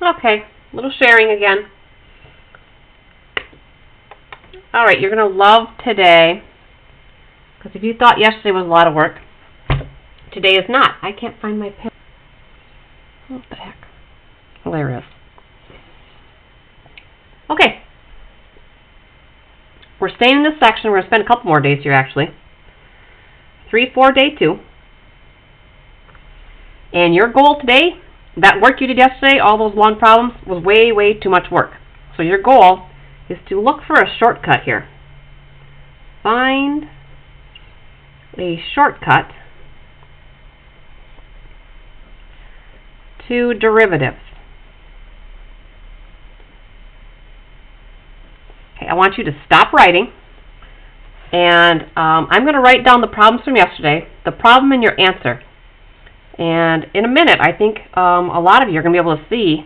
Okay, a little sharing again. Alright, you're going to love today, because if you thought yesterday was a lot of work, today is not. I can't find my pen. What the heck? Oh, there it is. Okay. We're staying in this section. We're going to spend a couple more days here, actually. 3-4, day 2. And your goal today, that work you did yesterday, all those long problems, was way, way too much work. So your goal is to look for a shortcut here. Find a shortcut to derivatives. Okay, I want you to stop writing, and I'm going to write down the problems from yesterday, the problem and your answer. And in a minute, I think a lot of you are going to be able to see,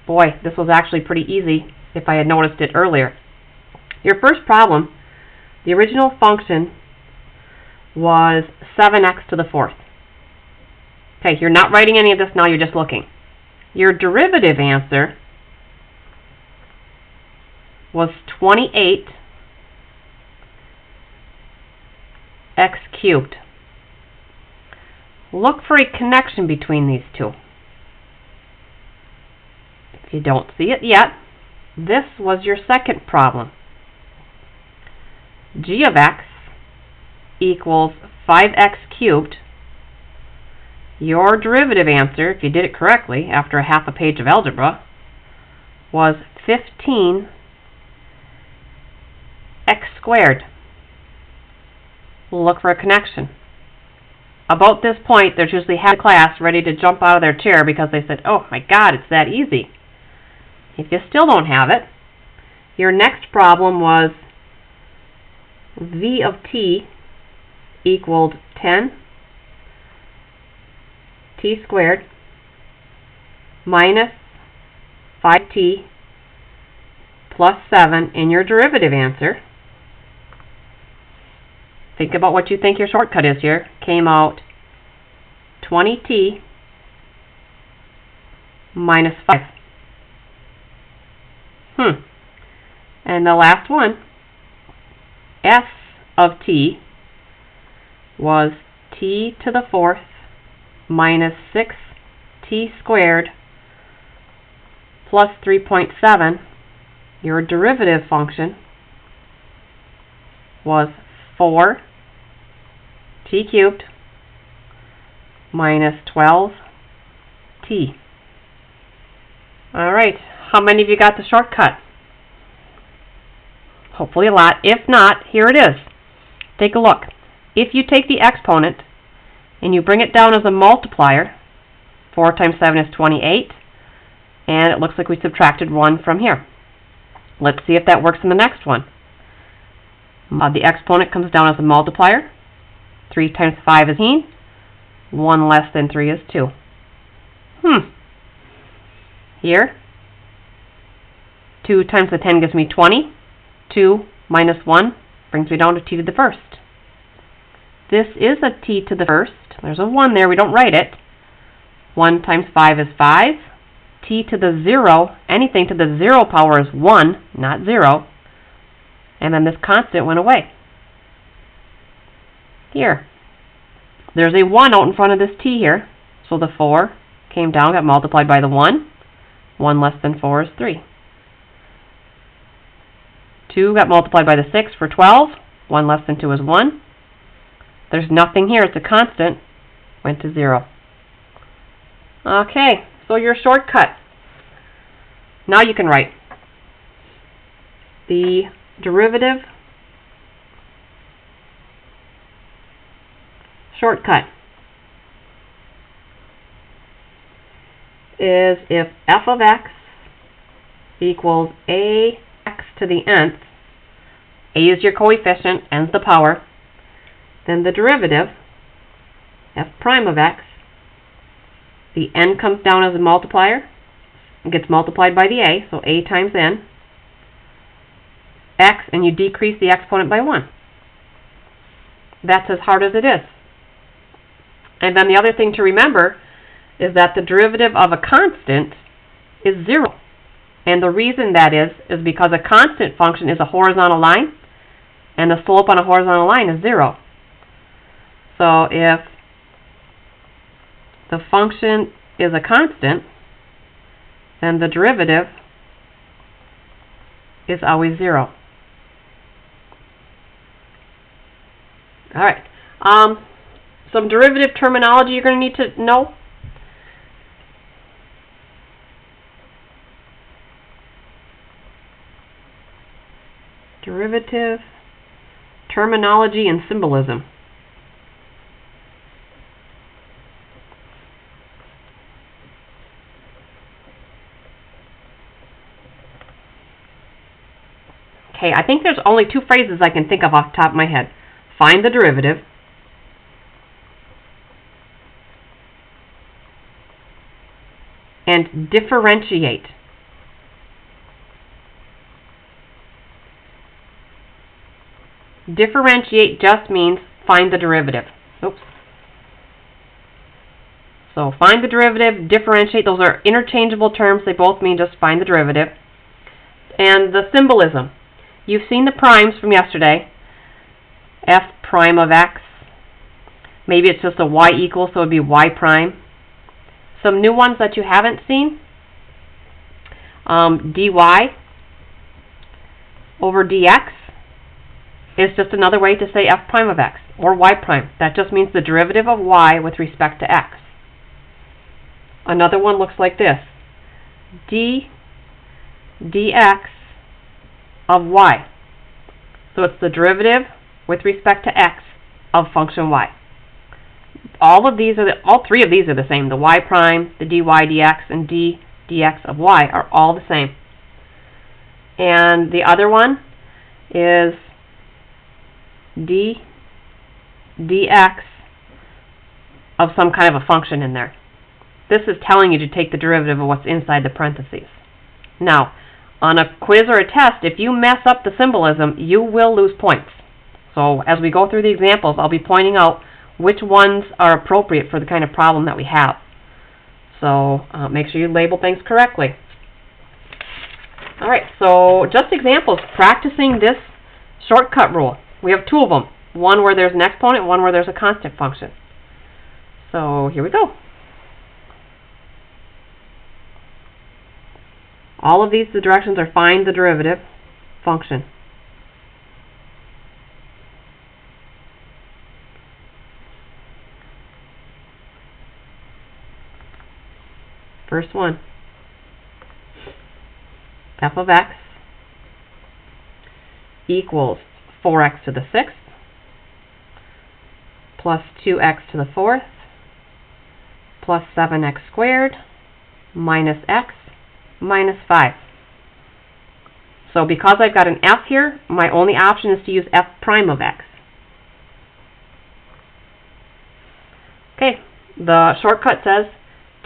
boy, this was actually pretty easy if I had noticed it earlier. Your first problem, the original function was 7x to the 4th. Okay, you're not writing any of this now, you're just looking. Your derivative answer was 28x cubed. Look for a connection between these two. If you don't see it yet, this was your second problem. G of x equals 5x cubed. Your derivative answer, if you did it correctly after a half a page of algebra, was 15x squared. Look for a connection. About this point, there's usually half the class ready to jump out of their chair because they said, oh my God, it's that easy. If you still don't have it, your next problem was v of t equaled 10 t squared minus 5t plus 7 in your derivative answer. Think about what you think your shortcut is here. Came out 20t minus 5. And the last one, f of t was t to the 4th minus 6t squared plus 3.7. Your derivative function was 4t cubed minus 12t. Alright, how many of you got the shortcut? Hopefully a lot. If not, here it is. Take a look. If you take the exponent and you bring it down as a multiplier, 4 times 7 is 28, and it looks like we subtracted 1 from here. Let's see if that works in the next one. The exponent comes down as a multiplier. 3 times 5 is 18. 1 less than 3 is 2. Here, 2 times the 10 gives me 20. 2 minus 1 brings me down to t to the 1st. This is a t to the 1st. There's a 1 there. We don't write it. 1 times 5 is 5. T to the 0, anything to the 0 power is 1, not 0. And then this constant went away. Here, there's a 1 out in front of this t here. So the 4 came down, got multiplied by the 1. 1 less than 4 is 3. 2 got multiplied by the 6 for 12. 1 less than 2 is 1. There's nothing here. It's a constant. Went to 0. Okay, so your shortcut. Now you can write the derivative shortcut is if f of x equals ax to the nth, a is your coefficient, n's the power, then the derivative, f prime of x, the n comes down as a multiplier, and gets multiplied by the a, so a times n, x, and you decrease the exponent by 1. That's as hard as it is. And then the other thing to remember is that the derivative of a constant is 0. And the reason that is because a constant function is a horizontal line, and the slope on a horizontal line is 0. So if the function is a constant, then the derivative is always 0. All right. Some derivative terminology you're going to need to know. Derivative terminology and symbolism. Okay, I think there's only 2 phrases I can think of off the top of my head. Find the derivative and differentiate. Differentiate just means find the derivative. Oops. So find the derivative, differentiate, those are interchangeable terms. They both mean just find the derivative. And the symbolism. You've seen the primes from yesterday. F prime of x. Maybe it's just a y equals, so it would be y prime. Some new ones that you haven't seen. Dy over dx is just another way to say f prime of x, or y prime. That just means the derivative of y with respect to x. Another one looks like this. Dx of y. So it's the derivative with respect to x of function y. All 3 of these are the same. The y prime, the dy dx, and dx of y are all the same. And the other one is dx of some kind of a function in there. This is telling you to take the derivative of what's inside the parentheses. Now, on a quiz or a test, if you mess up the symbolism, you will lose points. So as we go through the examples, I'll be pointing out which ones are appropriate for the kind of problem that we have. So make sure you label things correctly. All right, so just examples, practicing this shortcut rule. We have 2 of them, one where there's an exponent, one where there's a constant function. So here we go. All of these, the directions are find the derivative function. First one, f of x equals 4x to the 6th plus 2x to the 4th plus 7x squared minus x minus 5. So because I've got an f here, my only option is to use f prime of x. Okay, the shortcut says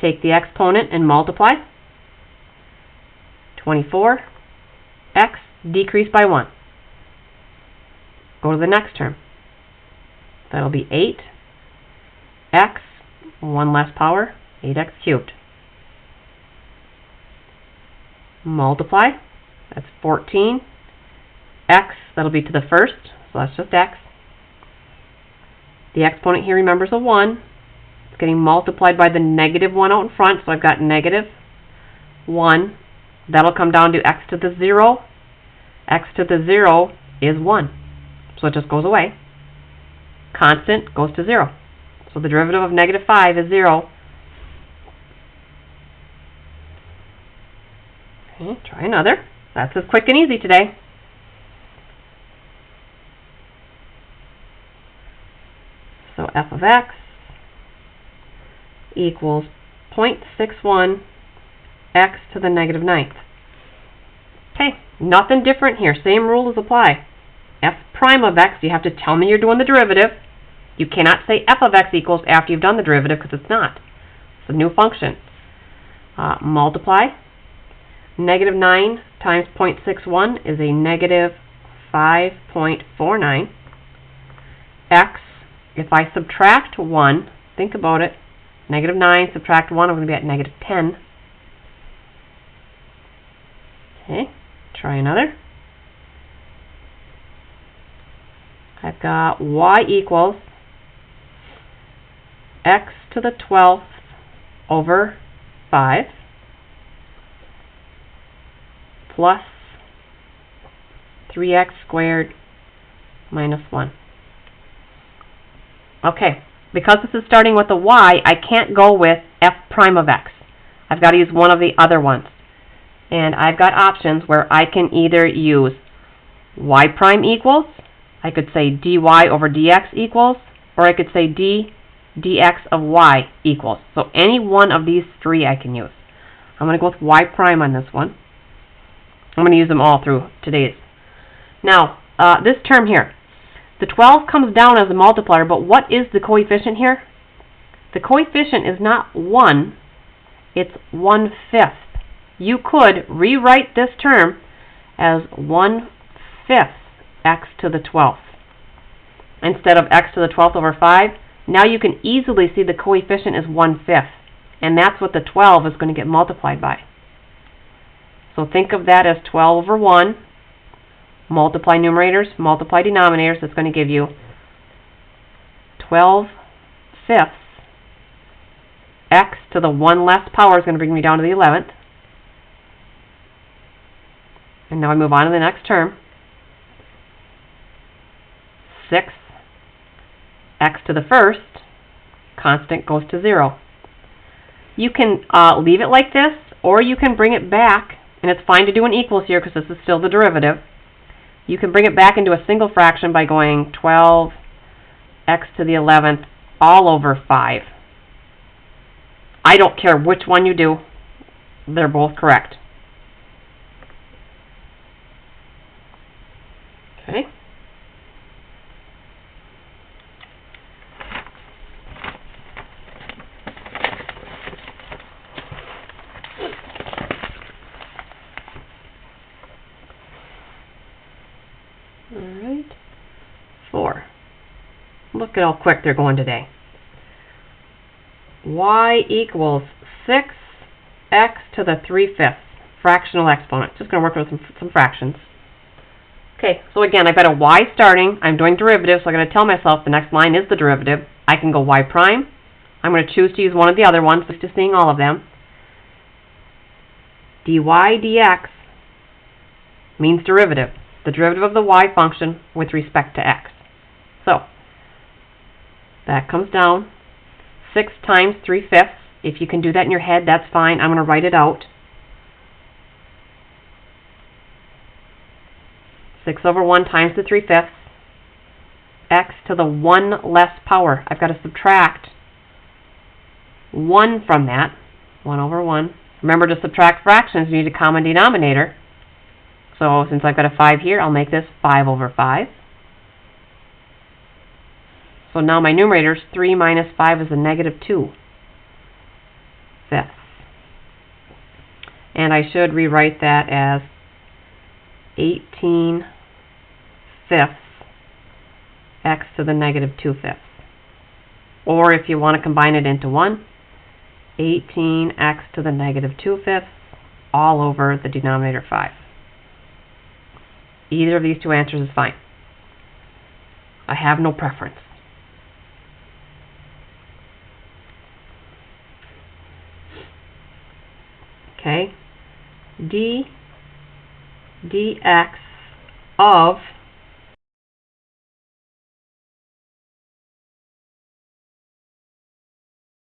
take the exponent and multiply. 24, x decrease by 1. Go to the next term. That'll be 8, x, 1 less power, 8x cubed. Multiply, that's 14, x, that'll be to the first, so that's just x. The exponent here, remember, is a 1. It's getting multiplied by the negative 1 out in front, so I've got negative 1. That'll come down to x to the 0. X to the 0 is 1, so it just goes away. Constant goes to 0. So the derivative of negative 5 is 0. Okay, try another. That's as quick and easy today. So f of x equals 0.61 x to the negative 9th. Okay, nothing different here. Same rules apply. F prime of x, you have to tell me you're doing the derivative. You cannot say f of x equals after you've done the derivative because it's not. It's a new function. Multiply. Negative 9 times 0.61 is a negative 5.49. X, if I subtract 1, think about it. Negative 9 subtract 1, I'm going to be at negative 10. Okay, try another. I've got y equals x to the 12th over 5 plus 3x squared minus 1. Okay, because this is starting with a y, I can't go with f prime of x. I've got to use one of the other ones. And I've got options where I can either use y prime equals, I could say dy over dx equals, or I could say dx of y equals. So any one of these three I can use. I'm going to go with y prime on this one. I'm going to use them all through today's. Now, this term here, the 12 comes down as a multiplier, but what is the coefficient here? The coefficient is not 1, it's 1/5. You could rewrite this term as 1/5 x to the 12th. Instead of x to the 12th over 5, now you can easily see the coefficient is 1/5, and that's what the 12 is going to get multiplied by. So think of that as 12 over 1, multiply numerators, multiply denominators. That's going to give you 12/5. X to the 1 less power is going to bring me down to the 11th. And now I move on to the next term. 6 x to the 1st, constant goes to 0. You can leave it like this, or you can bring it back, and it's fine to do an equals here because this is still the derivative. You can bring it back into a single fraction by going 12 x to the 11th all over 5. I don't care which one you do, they're both correct. Okay. Alright. 4. Look at how quick they're going today. Y equals 6x to the 3/5, fractional exponent. Just going to work with some fractions. Okay, so again, I've got a y starting. I'm doing derivatives, so I'm going to tell myself the next line is the derivative. I can go y prime. I'm going to choose to use one of the other ones, just seeing all of them. dy dx means derivative. The derivative of the y function with respect to x. So, that comes down 6 times 3/5. If you can do that in your head, that's fine. I'm going to write it out. 6 over 1 times the 3/5. X to the 1 less power. I've got to subtract 1 from that. 1 over 1. Remember, to subtract fractions, you need a common denominator. So since I've got a 5 here, I'll make this 5 over 5. So now my numerator is 3 minus 5 is a negative 2/5. And I should rewrite that as 18/5 x to the negative 2/5. Or if you want to combine it into 1, 18x to the negative 2/5 all over the denominator 5. Either of these two answers is fine. I have no preference. Okay, dx of